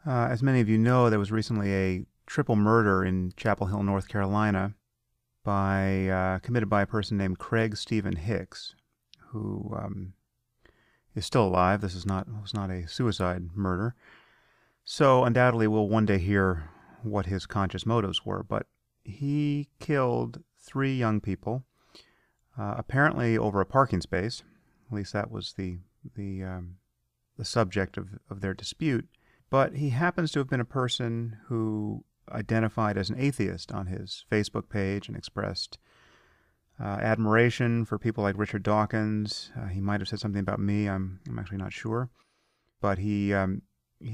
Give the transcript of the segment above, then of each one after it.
As many of you know, there was recently a triple murder in Chapel Hill, North Carolina, committed by a person named Craig Stephen Hicks, who is still alive. This was not a suicide murder. So undoubtedly we'll one day hear what his conscious motives were. But he killed three young people, apparently over a parking space. At least that was the subject of their dispute. But he happens to have been a person who identified as an atheist on his Facebook page and expressed admiration for people like Richard Dawkins. He might have said something about me. I'm actually not sure. But he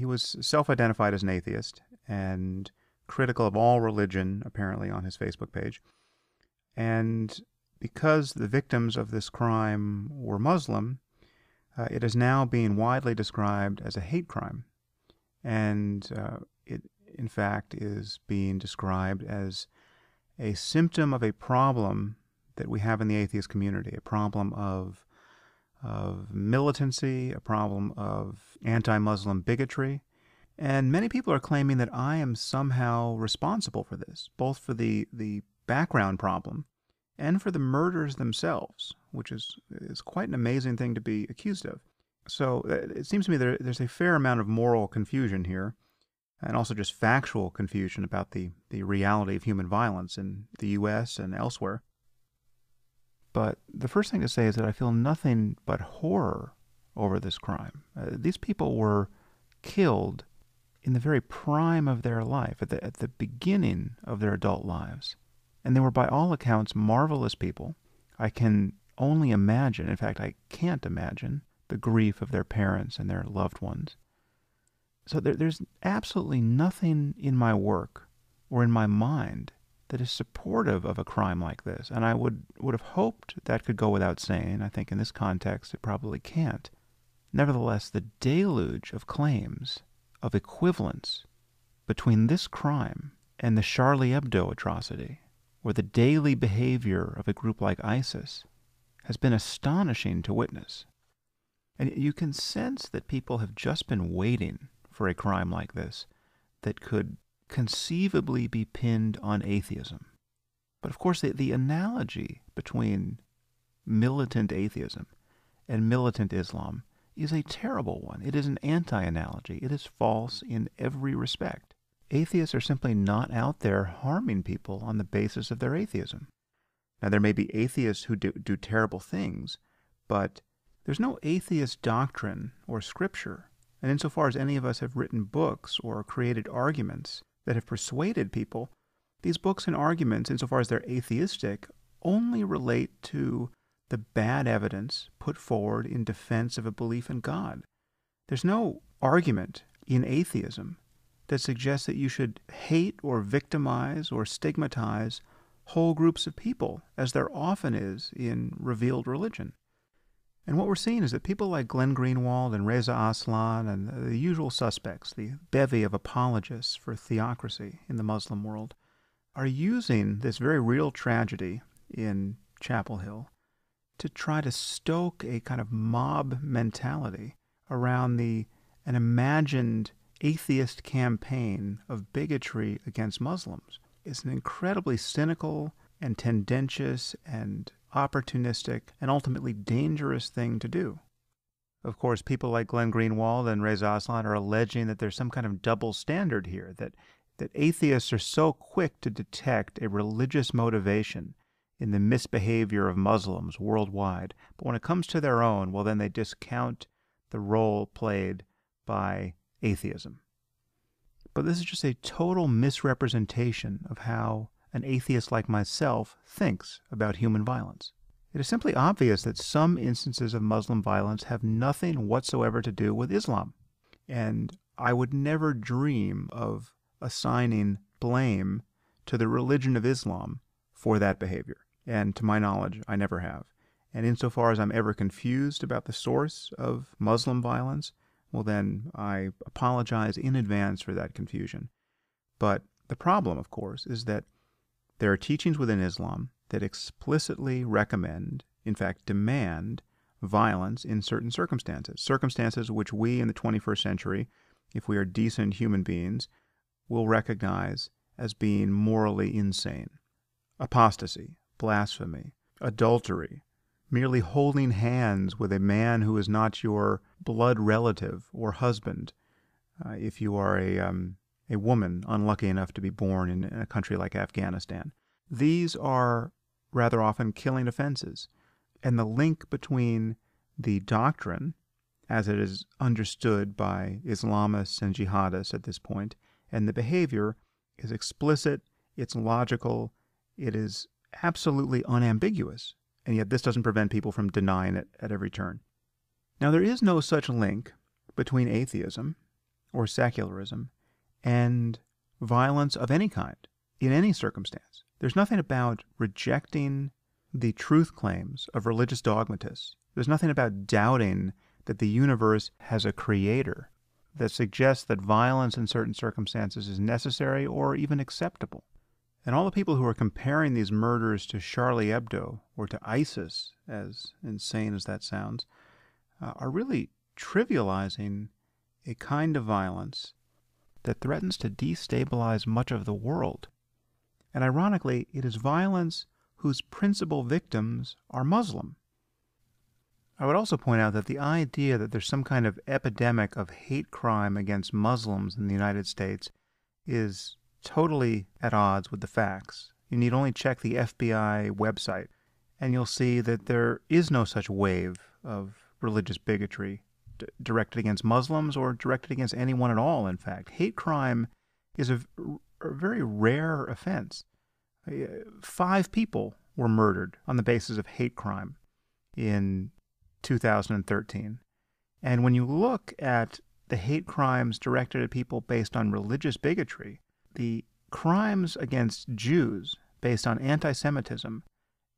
was self-identified as an atheist and critical of all religion, apparently, on his Facebook page. And because the victims of this crime were Muslim, it is now being widely described as a hate crime. And it, in fact, is being described as a symptom of a problem that we have in the atheist community, a problem of militancy, a problem of anti-Muslim bigotry. And many people are claiming that I am somehow responsible for this, both for the background problem and for the murders themselves, which is quite an amazing thing to be accused of. So it seems to me there's a fair amount of moral confusion here, and also just factual confusion about the reality of human violence in the U.S. and elsewhere. But the first thing to say is that I feel nothing but horror over this crime. These people were killed in the very prime of their life, at the beginning of their adult lives. And they were by all accounts marvelous people. I can only imagine, in fact I can't imagine, the grief of their parents and their loved ones. So there's absolutely nothing in my work or in my mind that is supportive of a crime like this. And I would have hoped that could go without saying. I think in this context it probably can't. Nevertheless, the deluge of claims of equivalence between this crime and the Charlie Hebdo atrocity, or the daily behavior of a group like ISIS, has been astonishing to witness. And you can sense that people have just been waiting for a crime like this that could conceivably be pinned on atheism. But of course, the analogy between militant atheism and militant Islam is a terrible one. It is an anti-analogy. It is false in every respect. Atheists are simply not out there harming people on the basis of their atheism. Now, there may be atheists who do terrible things, but there's no atheist doctrine or scripture, and insofar as any of us have written books or created arguments that have persuaded people, these books and arguments, insofar as they're atheistic, only relate to the bad evidence put forward in defense of a belief in God. There's no argument in atheism that suggests that you should hate or victimize or stigmatize whole groups of people, as there often is in revealed religion. And what we're seeing is that people like Glenn Greenwald and Reza Aslan and the usual suspects, the bevy of apologists for theocracy in the Muslim world, are using this very real tragedy in Chapel Hill to try to stoke a kind of mob mentality around an imagined atheist campaign of bigotry against Muslims. It's an incredibly cynical and tendentious and opportunistic and ultimately dangerous thing to do. Of course, people like Glenn Greenwald and Reza Aslan are alleging that there's some kind of double standard here, that atheists are so quick to detect a religious motivation in the misbehavior of Muslims worldwide, but when it comes to their own, well, then they discount the role played by atheism. But this is just a total misrepresentation of how an atheist like myself thinks about human violence. It is simply obvious that some instances of Muslim violence have nothing whatsoever to do with Islam, and I would never dream of assigning blame to the religion of Islam for that behavior. And to my knowledge, I never have. And insofar as I'm ever confused about the source of Muslim violence, well then I apologize in advance for that confusion. But the problem, of course, is that there are teachings within Islam that explicitly recommend, in fact demand, violence in certain circumstances, circumstances which we in the 21st century if we are decent human beings, will recognize as being morally insane. Apostasy, blasphemy, adultery, merely holding hands with a man who is not your blood relative or husband, if you are a woman unlucky enough to be born in a country like Afghanistan. These are rather often killing offenses. And the link between the doctrine, as it is understood by Islamists and jihadists at this point, and the behavior is explicit, it's logical, it is absolutely unambiguous. And yet this doesn't prevent people from denying it at every turn. Now, there is no such link between atheism or secularism and violence of any kind, in any circumstance. There's nothing about rejecting the truth claims of religious dogmatists. There's nothing about doubting that the universe has a creator that suggests that violence in certain circumstances is necessary or even acceptable. And all the people who are comparing these murders to Charlie Hebdo or to ISIS, as insane as that sounds, are really trivializing a kind of violence that threatens to destabilize much of the world. And ironically, it is violence whose principal victims are Muslim. I would also point out that the idea that there's some kind of epidemic of hate crime against Muslims in the United States is totally at odds with the facts. You need only check the FBI website, and you'll see that there is no such wave of religious bigotry directed against Muslims or directed against anyone at all, in fact. Hate crime is a very rare offense. 5 people were murdered on the basis of hate crime in 2013. And when you look at the hate crimes directed at people based on religious bigotry, the crimes against Jews based on anti-Semitism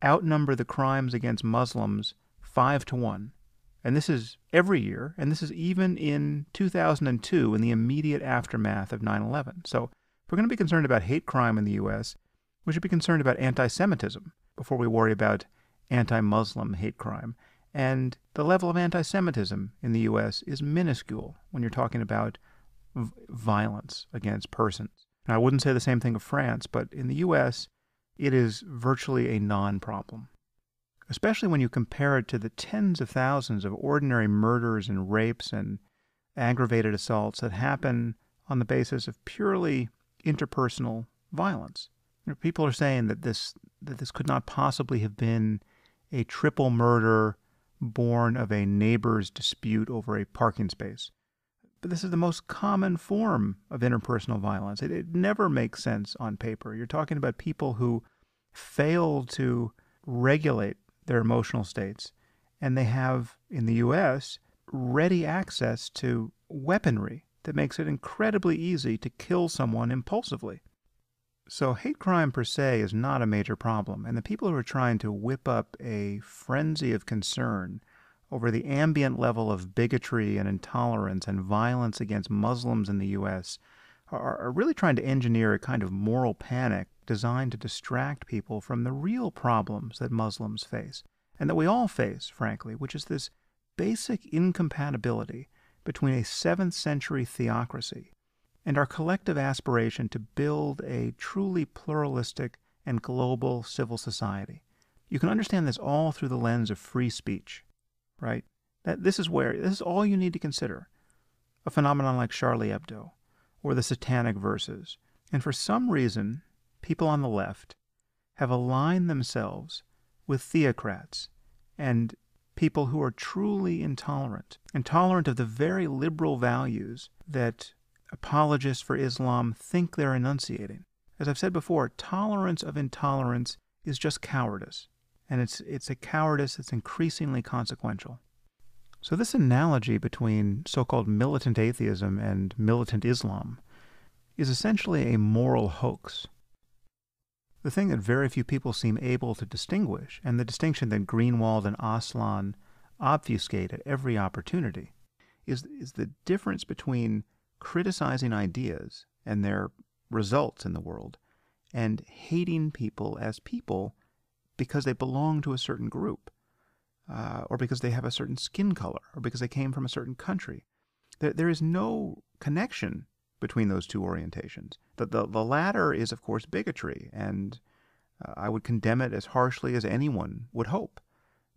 outnumber the crimes against Muslims 5-1. And this is every year, and this is even in 2002 in the immediate aftermath of 9/11. So if we're going to be concerned about hate crime in the U.S., we should be concerned about anti-Semitism before we worry about anti-Muslim hate crime. And the level of anti-Semitism in the U.S. is minuscule when you're talking about violence against persons. Now, I wouldn't say the same thing of France, but in the U.S., it is virtually a non-problem, especially when you compare it to the tens of thousands of ordinary murders and rapes and aggravated assaults that happen on the basis of purely interpersonal violence. People are saying that this could not possibly have been a triple murder born of a neighbor's dispute over a parking space. But this is the most common form of interpersonal violence. It never makes sense on paper. You're talking about people who fail to regulate their emotional states, and they have, in the U.S., ready access to weaponry that makes it incredibly easy to kill someone impulsively. So hate crime per se is not a major problem, and the people who are trying to whip up a frenzy of concern over the ambient level of bigotry and intolerance and violence against Muslims in the U.S. are really trying to engineer a kind of moral panic designed to distract people from the real problems that Muslims face, and that we all face, frankly, which is this basic incompatibility between a 7th century theocracy and our collective aspiration to build a truly pluralistic and global civil society. You can understand this all through the lens of free speech, right? This is all you need to consider. A phenomenon like Charlie Hebdo or the satanic verses. And for some reason, people on the left have aligned themselves with theocrats and people who are truly intolerant of the very liberal values that apologists for Islam think they're enunciating. As I've said before, tolerance of intolerance is just cowardice, and it's a cowardice that's increasingly consequential. So this analogy between so-called militant atheism and militant Islam is essentially a moral hoax. The thing that very few people seem able to distinguish, and the distinction that Greenwald and Aslan obfuscate at every opportunity, is the difference between criticizing ideas and their results in the world and hating people as people because they belong to a certain group, or because they have a certain skin color, or because they came from a certain country. There is no connection between those two orientations. The latter is, of course, bigotry, and I would condemn it as harshly as anyone would hope.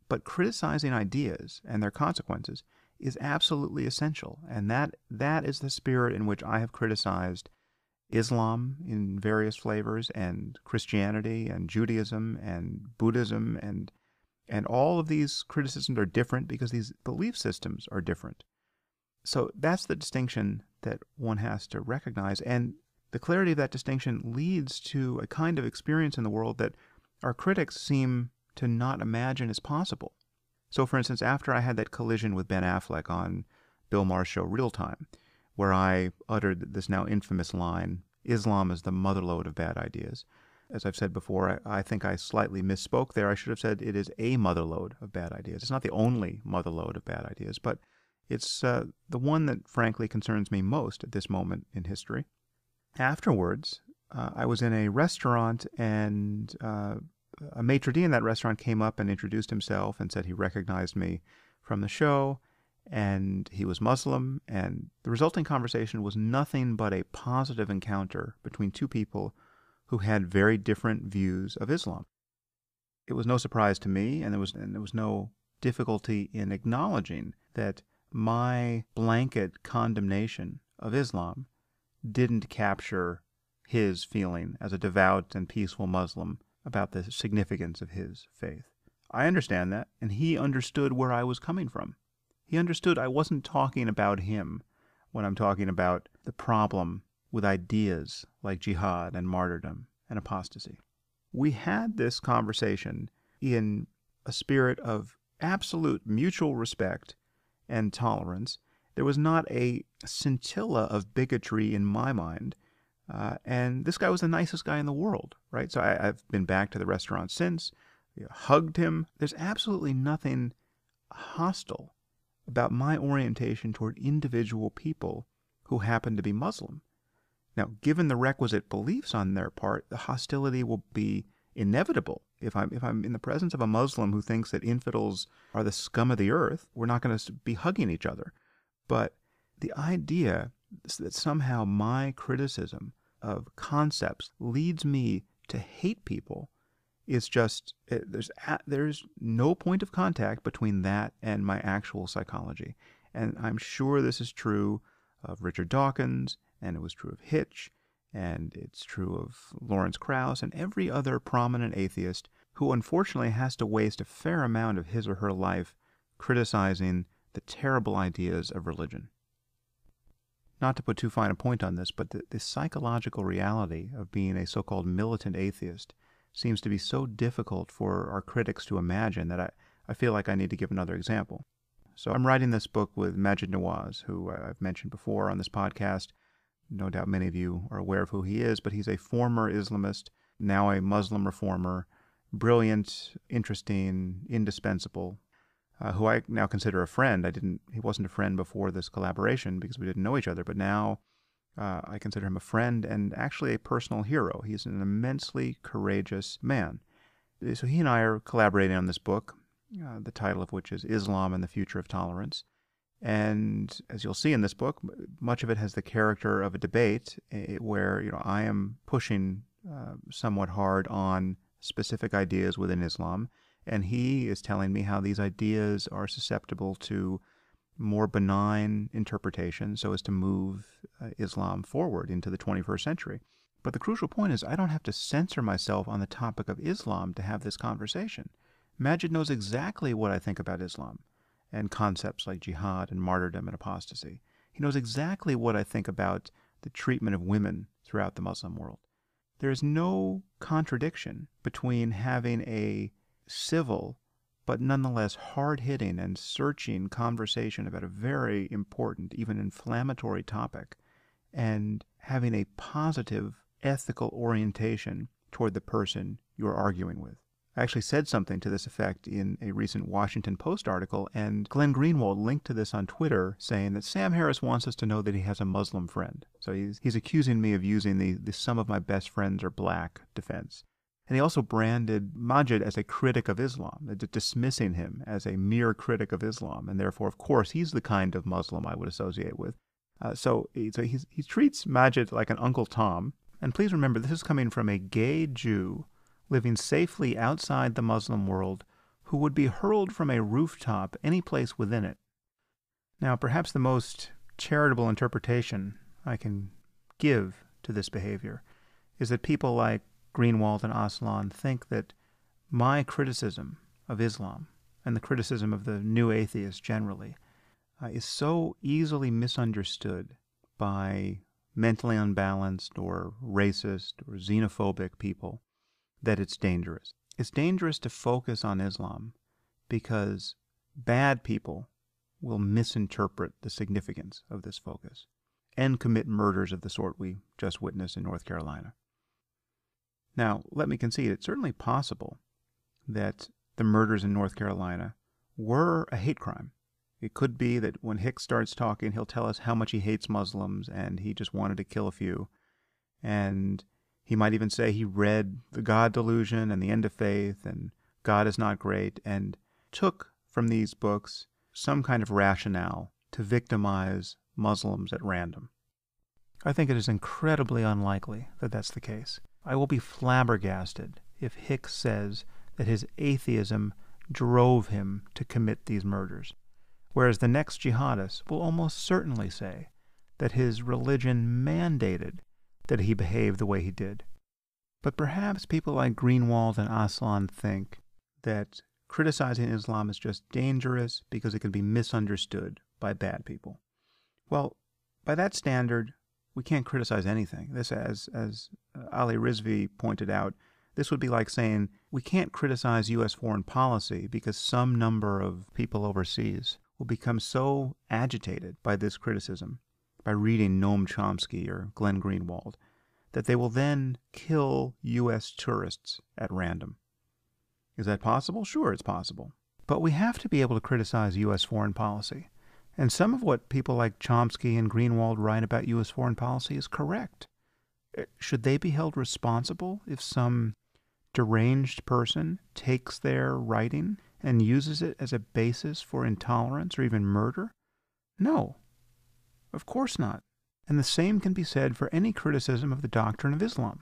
But criticizing ideas and their consequences is absolutely essential, and that is the spirit in which I have criticized Islam in various flavors, and Christianity, and Judaism, and Buddhism, and all of these criticisms are different because these belief systems are different. So that's the distinction that one has to recognize, and the clarity of that distinction leads to a kind of experience in the world that our critics seem to not imagine is possible. So, for instance, after I had that collision with Ben Affleck on Bill Maher's show Real Time, where I uttered this now infamous line, Islam is the motherlode of bad ideas. As I've said before, I think I slightly misspoke there. I should have said it is a motherlode of bad ideas. It's not the only motherlode of bad ideas, but it's the one that frankly concerns me most at this moment in history. Afterwards, I was in a restaurant, and a maitre d' in that restaurant came up and introduced himself and said he recognized me from the show, and he was Muslim, and the resulting conversation was nothing but a positive encounter between two people who had very different views of Islam. It was no surprise to me, and there was no difficulty in acknowledging that my blanket condemnation of Islam didn't capture his feeling as a devout and peaceful Muslim about the significance of his faith. I understand that, and he understood where I was coming from. He understood I wasn't talking about him when I'm talking about the problem with ideas like jihad and martyrdom and apostasy. We had this conversation in a spirit of absolute mutual respect and tolerance. There was not a scintilla of bigotry in my mind. And this guy was the nicest guy in the world, right? So I've been back to the restaurant since, hugged him. There's absolutely nothing hostile about my orientation toward individual people who happen to be Muslim. Now, given the requisite beliefs on their part, the hostility will be inevitable. If I'm in the presence of a Muslim who thinks that infidels are the scum of the earth, we're not going to be hugging each other. But the idea that somehow my criticism of concepts leads me to hate people is just, there's no point of contact between that and my actual psychology. And I'm sure this is true of Richard Dawkins, and it was true of Hitch, and it's true of Lawrence Krauss, and every other prominent atheist who unfortunately has to waste a fair amount of his or her life criticizing the terrible ideas of religion. Not to put too fine a point on this, but the psychological reality of being a so-called militant atheist seems to be so difficult for our critics to imagine that I feel like I need to give another example. So I'm writing this book with Maajid Nawaz, who I've mentioned before on this podcast. No doubt many of you are aware of who he is, but he's a former Islamist, now a Muslim reformer, brilliant, interesting, indispensable, who I now consider a friend. He wasn't a friend before this collaboration because we didn't know each other, but now I consider him a friend and actually a personal hero. He's an immensely courageous man. So he and I are collaborating on this book, the title of which is Islam and the Future of Tolerance. And as you'll see in this book, much of it has the character of a debate where I am pushing somewhat hard on specific ideas within Islam, and he is telling me how these ideas are susceptible to more benign interpretation so as to move Islam forward into the 21st century. But the crucial point is I don't have to censor myself on the topic of Islam to have this conversation. Maajid knows exactly what I think about Islam and concepts like jihad and martyrdom and apostasy. He knows exactly what I think about the treatment of women throughout the Muslim world. There is no contradiction between having a civil but nonetheless hard-hitting and searching conversation about a very important, even inflammatory topic, and having a positive ethical orientation toward the person you're arguing with. I actually said something to this effect in a recent Washington Post article, and Glenn Greenwald linked to this on Twitter, saying that Sam Harris wants us to know that he has a Muslim friend. So he's accusing me of using the "some of my best friends are black" defense. And he also branded Maajid as a critic of Islam, dismissing him as a mere critic of Islam, and therefore, of course, he's the kind of Muslim I would associate with. He treats Majid like an Uncle Tom. And please remember, this is coming from a gay Jew living safely outside the Muslim world who would be hurled from a rooftop any place within it. Now, perhaps the most charitable interpretation I can give to this behavior is that people like Greenwald and Aslan think that my criticism of Islam and the criticism of the new atheists generally is so easily misunderstood by mentally unbalanced or racist or xenophobic people that it's dangerous. It's dangerous to focus on Islam because bad people will misinterpret the significance of this focus and commit murders of the sort we just witnessed in North Carolina. Now, let me concede, it's certainly possible that the murders in North Carolina were a hate crime. It could be that when Hicks starts talking, he'll tell us how much he hates Muslims and he just wanted to kill a few. And he might even say he read The God Delusion and The End of Faith and God is Not Great and took from these books some kind of rationale to victimize Muslims at random. I think it is incredibly unlikely that that's the case. I will be flabbergasted if Hicks says that his atheism drove him to commit these murders, whereas the next jihadist will almost certainly say that his religion mandated that he behave the way he did. But perhaps people like Greenwald and Aslan think that criticizing Islam is just dangerous because it can be misunderstood by bad people. Well, by that standard, we can't criticize anything. This, as Ali Rizvi pointed out, this would be like saying we can't criticize U.S. foreign policy because some number of people overseas will become so agitated by this criticism, by reading Noam Chomsky or Glenn Greenwald, that they will then kill U.S. tourists at random. Is that possible? Sure, it's possible. But we have to be able to criticize U.S. foreign policy. And some of what people like Chomsky and Greenwald write about U.S. foreign policy is correct. Should they be held responsible if some deranged person takes their writing and uses it as a basis for intolerance or even murder? No, of course not. And the same can be said for any criticism of the doctrine of Islam.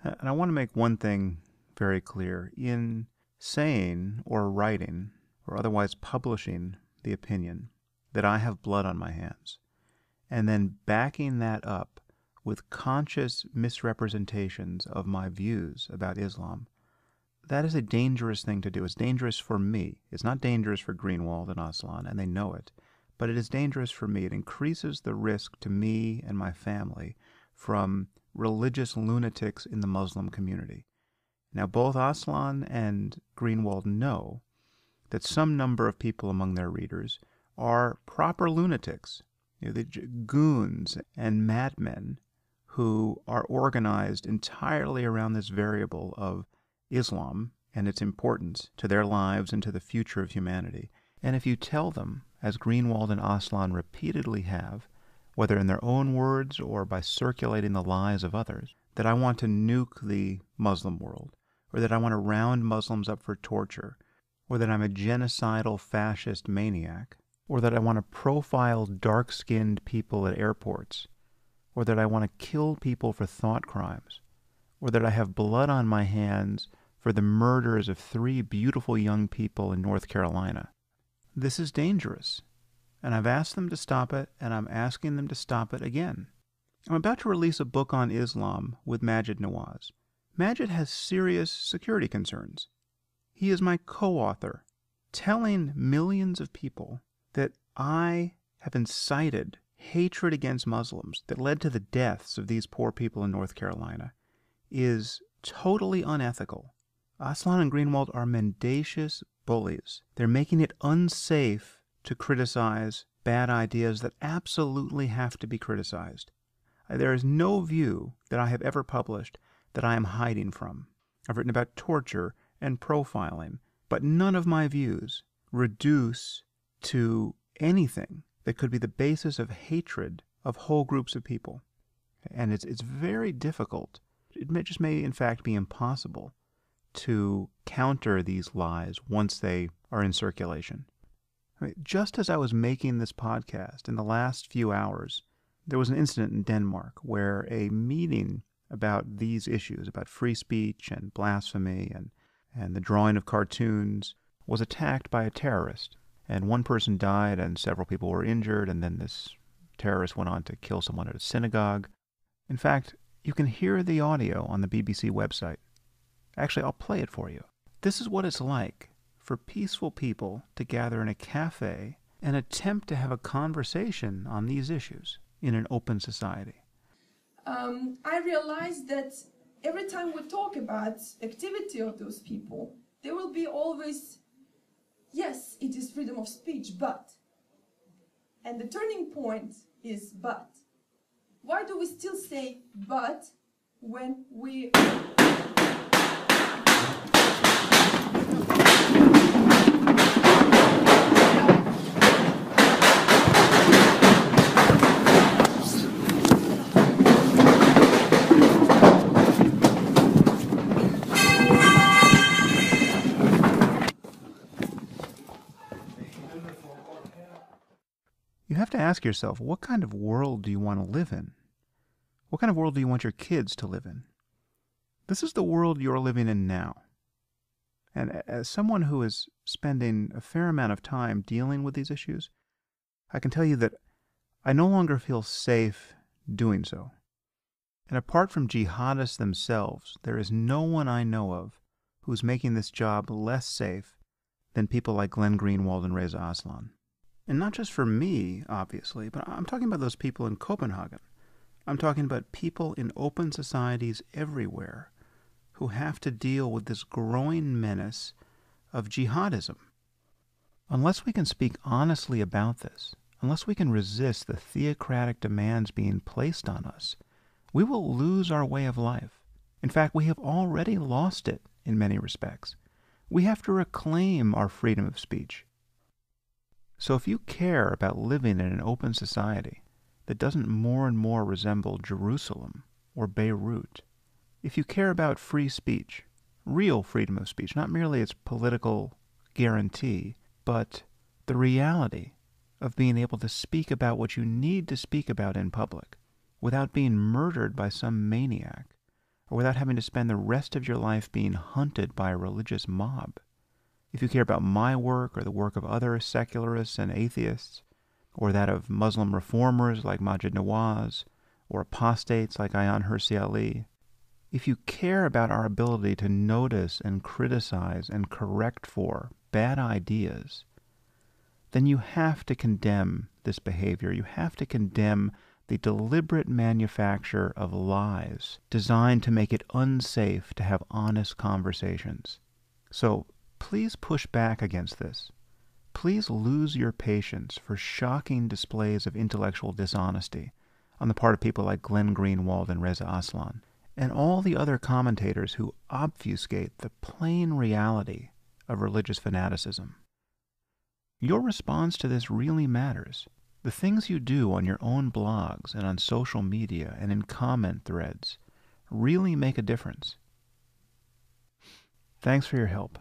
And I want to make one thing very clear. In saying or writing or otherwise publishing the opinion that I have blood on my hands, and then backing that up with conscious misrepresentations of my views about Islam, that is a dangerous thing to do. It's dangerous for me. It's not dangerous for Greenwald and Aslan, and they know it, but it is dangerous for me. It increases the risk to me and my family from religious lunatics in the Muslim community. Now, both Aslan and Greenwald know that some number of people among their readers are proper lunatics, the goons and madmen who are organized entirely around this variable of Islam and its importance to their lives and to the future of humanity. And if you tell them, as Greenwald and Aslan repeatedly have, whether in their own words or by circulating the lies of others, that I want to nuke the Muslim world, or that I want to round Muslims up for torture, or that I'm a genocidal fascist maniac, or that I want to profile dark-skinned people at airports, or that I want to kill people for thought crimes, or that I have blood on my hands for the murders of 3 beautiful young people in North Carolina. This is dangerous, and I've asked them to stop it, and I'm asking them to stop it again. I'm about to release a book on Islam with Majid Nawaz. Majid has serious security concerns. He is my co-author, telling millions of people that I have incited hatred against Muslims that led to the deaths of these poor people in North Carolina is totally unethical. Aslan and Greenwald are mendacious bullies. They're making it unsafe to criticize bad ideas that absolutely have to be criticized. There is no view that I have ever published that I am hiding from. I've written about torture and profiling, but none of my views reduce to anything that could be the basis of hatred of whole groups of people. And it's very difficult. It may in fact be impossible to counter these lies once they are in circulation. I mean, just as I was making this podcast in the last few hours, there was an incident in Denmark where a meeting about these issues, about free speech and blasphemy and the drawing of cartoons, was attacked by a terrorist. And one person died and several people were injured, and then this terrorist went on to kill someone at a synagogue. In fact, you can hear the audio on the BBC website. Actually, I'll play it for you. This is what it's like for peaceful people to gather in a cafe and attempt to have a conversation on these issues in an open society. I realized that every time we talk about activity of those people, there will be always, yes, it is freedom of speech, but. And the turning point is but. Why do we still say but when we... You have to ask yourself, what kind of world do you want to live in? What kind of world do you want your kids to live in? This is the world you're living in now. And as someone who is spending a fair amount of time dealing with these issues, I can tell you that I no longer feel safe doing so. And apart from jihadists themselves, there is no one I know of who's making this job less safe than people like Glenn Greenwald and Reza Aslan. And not just for me, obviously, but I'm talking about those people in Copenhagen. I'm talking about people in open societies everywhere who have to deal with this growing menace of jihadism. Unless we can speak honestly about this, unless we can resist the theocratic demands being placed on us, we will lose our way of life. In fact, we have already lost it in many respects. We have to reclaim our freedom of speech. So if you care about living in an open society that doesn't more and more resemble Jerusalem or Beirut, if you care about free speech, real freedom of speech, not merely its political guarantee, but the reality of being able to speak about what you need to speak about in public without being murdered by some maniac or without having to spend the rest of your life being hunted by a religious mob, if you care about my work or the work of other secularists and atheists, or that of Muslim reformers like Maajid Nawaz, or apostates like Ayaan Hirsi Ali, if you care about our ability to notice and criticize and correct for bad ideas, then you have to condemn this behavior. You have to condemn the deliberate manufacture of lies designed to make it unsafe to have honest conversations. So, please push back against this. Please lose your patience for shocking displays of intellectual dishonesty on the part of people like Glenn Greenwald and Reza Aslan, and all the other commentators who obfuscate the plain reality of religious fanaticism. Your response to this really matters. The things you do on your own blogs and on social media and in comment threads really make a difference. Thanks for your help.